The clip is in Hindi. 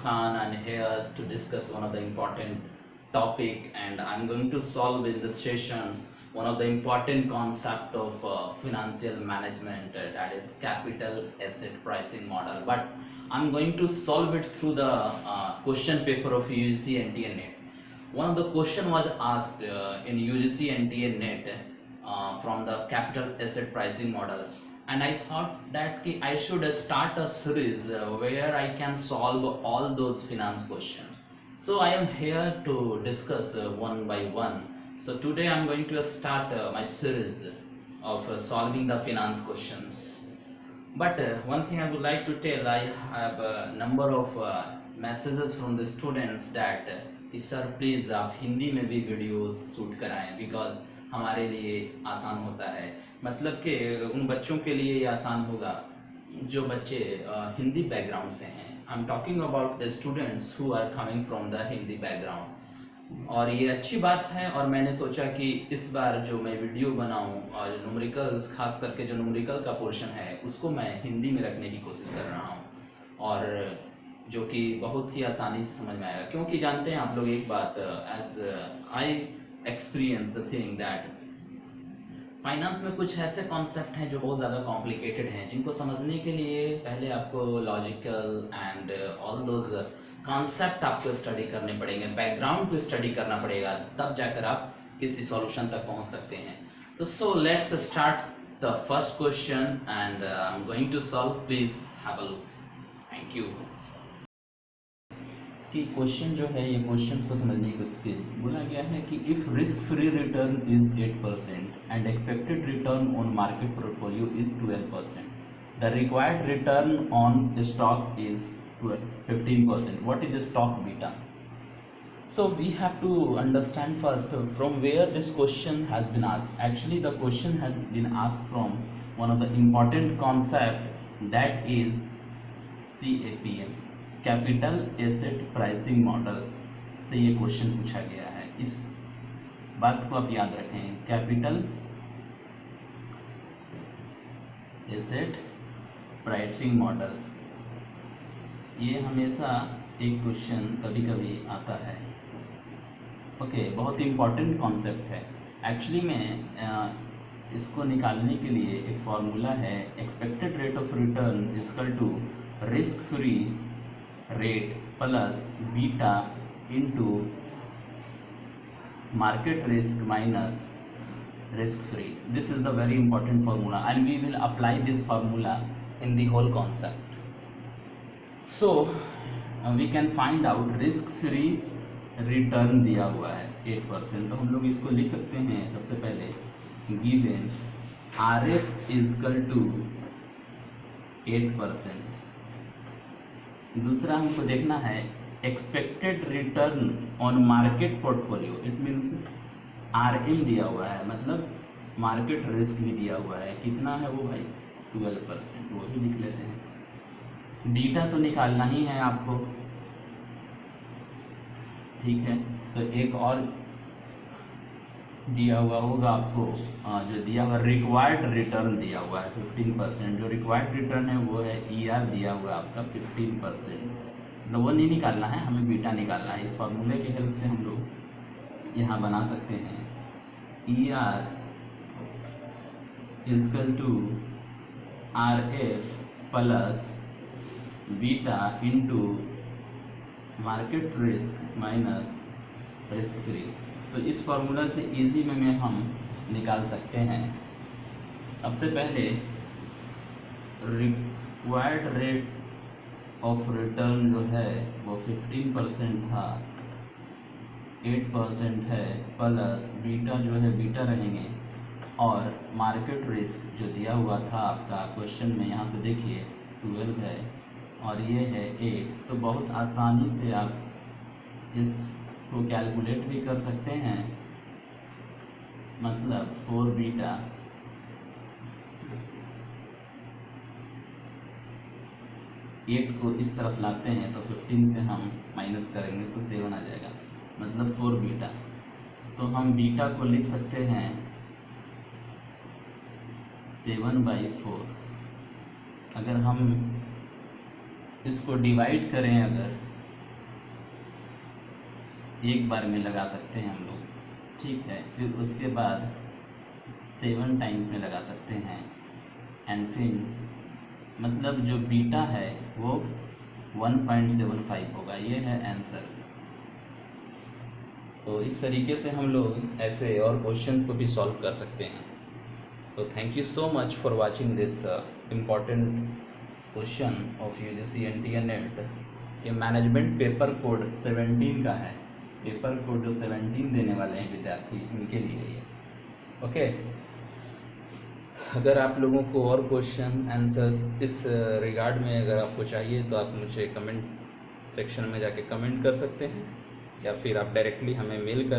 Khan and here to discuss one of the important topic, and I'm going to solve in this session one of the important concept of financial management, that is capital asset pricing model. But I'm going to solve it through the question paper of UGC NTA NET. One of the question was asked in UGC NTA NET from the capital asset pricing model, and I thought that I should start a series where I can solve all those finance questions. So I am here to discuss one by one. So today I am going to start my series of solving the finance questions. But one thing I would like to tell, I have a number of messages from the students that sir please आप हिंदी में भी वीडियोस शूट कराएं, बिकॉज हमारे लिए आसान होता है, मतलब कि उन बच्चों के लिए ये आसान होगा जो बच्चे हिंदी बैकग्राउंड से हैं. I am talking about the students who are coming from the Hindi background. और ये अच्छी बात है, और मैंने सोचा कि इस बार जो मैं वीडियो बनाऊं और न्यूमेरिकल्स, खास करके जो न्यूमेरिकल का पोर्शन है उसको मैं हिंदी में रखने की कोशिश कर रहा हूँ, और जो कि बहुत ही आसानी से समझ में आएगा. क्योंकि जानते हैं आप लोग एक बात, as I experience the thing that finance में कुछ ऐसे कॉन्सेप्ट हैं जो बहुत ज़्यादा कॉम्प्लिकेटेड हैं, जिनको समझने के लिए पहले आपको logical and all those concept आपको स्टडी करने पड़ेंगे, बैकग्राउंड को स्टडी करना पड़ेगा, तब जाकर आप किसी सॉल्यूशन तक पहुंच सकते हैं. तो so let's start the first question and I am going to solve. Please have a look. Thank you. कि क्वेश्चन जो है, ये क्वेश्चन को समझने की कोशिश की. बोला गया है कि if risk free return is 8% and expected return on market portfolio is 12%, the required return on stock is 15%. What is the stock beta? So we have to understand first from where this question has been asked. Actually the question has been asked from one of the important concept, that is CAPM, capital asset pricing model से ये क्वेश्चन पूछा गया है. इस बात को आप याद रखें, कैपिटल एसेट प्राइसिंग मॉडल. ये हमेशा एक क्वेश्चन कभी कभी आता है. ओके, बहुत इम्पॉर्टेंट कॉन्सेप्ट है. एक्चुअली में इसको निकालने के लिए एक फार्मूला है, expected rate of return equal to risk free rate plus beta into market risk minus risk free. This is the very important formula and we will apply this formula in the whole concept. So we can find out risk free return दिया हुआ है 8%. तो हम लोग इसको लिख सकते हैं सबसे पहले, गिवन RF इजकल टू 8%. दूसरा हमको देखना है expected return on market portfolio. It means RM दिया हुआ है, मतलब मार्केट रिस्क भी दिया हुआ है. कितना है वो भाई? 12%. वो भी लिख लेते हैं. बीटा तो निकालना ही है आपको, ठीक है. तो एक और दिया हुआ होगा आपको, जो दिया हुआ रिक्वायर्ड रिटर्न दिया हुआ है 15%. जो रिक्वायर्ड रिटर्न है वो है ER दिया हुआ है आपका 15%. तो वो नहीं निकालना है, हमें बीटा निकालना है. इस फार्मूले की हेल्प से हम लोग यहाँ बना सकते हैं, ER is equal to RF plus beta into market risk minus risk free. तो इस फार्मूला से इजी में हम निकाल सकते हैं. सबसे पहले रिक्वायर्ड रेट ऑफ रिटर्न जो है वो 15% था, 8% है, प्लस बीटा जो है बीटा रहेंगे, और मार्केट रिस्क जो दिया हुआ था आपका क्वेश्चन में, यहाँ से देखिए 12 है और ये है 8. तो बहुत आसानी से आप इसको कैलकुलेट भी कर सकते हैं, मतलब 4 बीटा एट को इस तरफ लाते हैं तो 15 से हम माइनस करेंगे तो 7 आ जाएगा, मतलब 4 बीटा. तो हम बीटा को लिख सकते हैं 7/4. अगर हम इसको डिवाइड करें अगर एक बार में लगा सकते हैं हम लोग, ठीक है। फिर उसके बाद 7 टाइम्स में लगा सकते हैं, एंड फिर मतलब जो बीटा है वो 1.75 होगा। ये है आंसर। तो इस तरीके से हम लोग ऐसे और क्वेश्चंस को भी सॉल्व कर सकते हैं। तो thank you so much for watching this important question of UGC NTA net के मैनेजमेंट पेपर कोड 17 का है। पेपर कोड जो 17 देने वाले हैं विद्यार्थी, उनके लिए ये ओके। अगर आप लोगों को और क्वेश्चन आंसर्स इस रिगार्ड में अगर आपको चाहिए तो आप मुझे कमेंट सेक्शन में जाके कमेंट कर सकते हैं, या फिर आप डायरेक्टली हमें मेल करें।